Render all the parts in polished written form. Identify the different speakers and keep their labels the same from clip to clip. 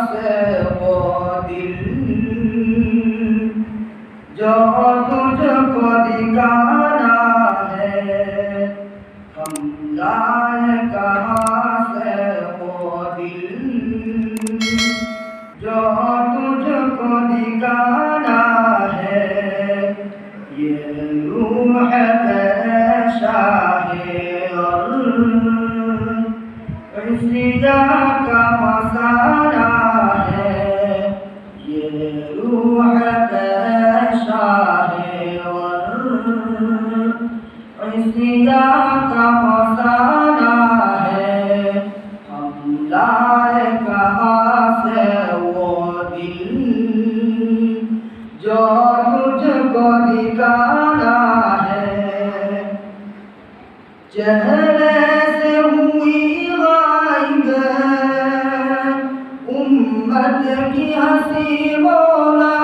Speaker 1: से वो दिल जो तुझको दिखाना है, हम लाए कहाँ से वो दिल जो तुझको दिखाना है। ये रूह तेरे शाहे और इस्तिजा का मसाला है। ये रूह तेरे शाहे और इस्तिजा का मसाला है। हम लाए कहाँ से वो दिल जो तुझको दिखाना है। चेहरे से हुई गायब उम्मत की हंसी मौला,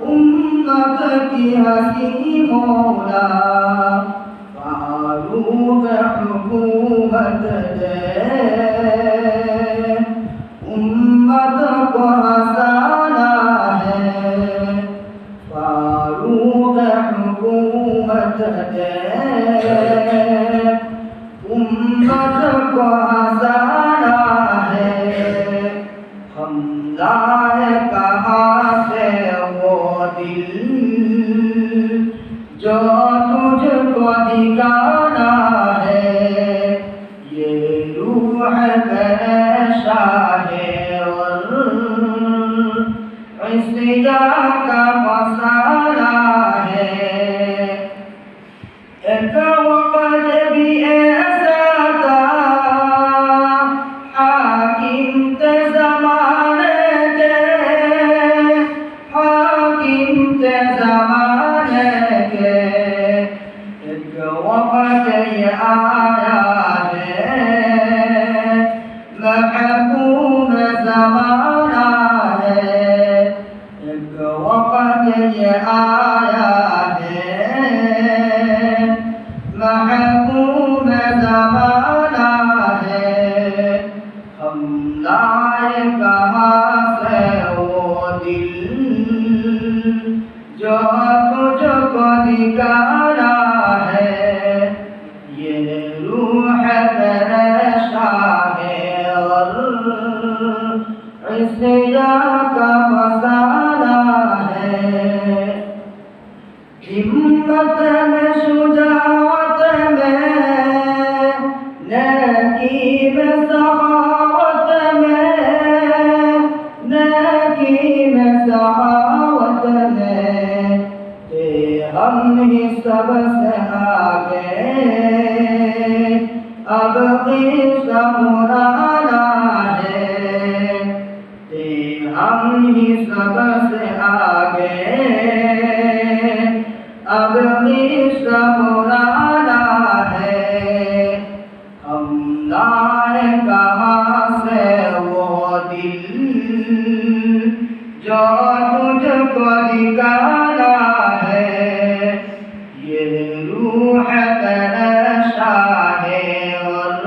Speaker 1: उम्मत की हंसी मौला। फारूक हुकूमत दे उम्मत को हंसाना है। फारूक हुकूमत दे उम्मत को हंसाना है। हम लाए कहाँ से वो दिल जो तुझको दिखाना है। ये रूह तेरे शाहे और इस्तिजा का मसाला है। एक वक़्त भी ऐसा था हाकिम थे ज़माने के, हाकिम थे ज़माने के। एक वक़्त ये आया है महकूम ज़माना है। एक वक़्त ये आया है महकूम ज़माना है। हम लाए कहाँ से वो दिल जो तुझको दिखाना है। ये रूह तेरे शाहे और इस्तिजा का मसाला है। हिम्मत में शुजाअत में नेकी में सखावत में, नेकी में सखावत में ते हम ही सबसे आगे। अब किस्सा मुराना है ते हम ही सबसे आगे। अब किस्सा मुराना है। हम लाए कहाँ से वो दिल जो तुझको दिखाना है। ये रूह तेरे शाहे और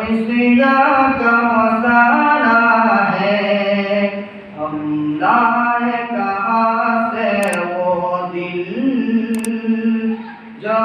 Speaker 1: इस्तिजा का मसाला है। हम लाए कहाँ से वो दिल जो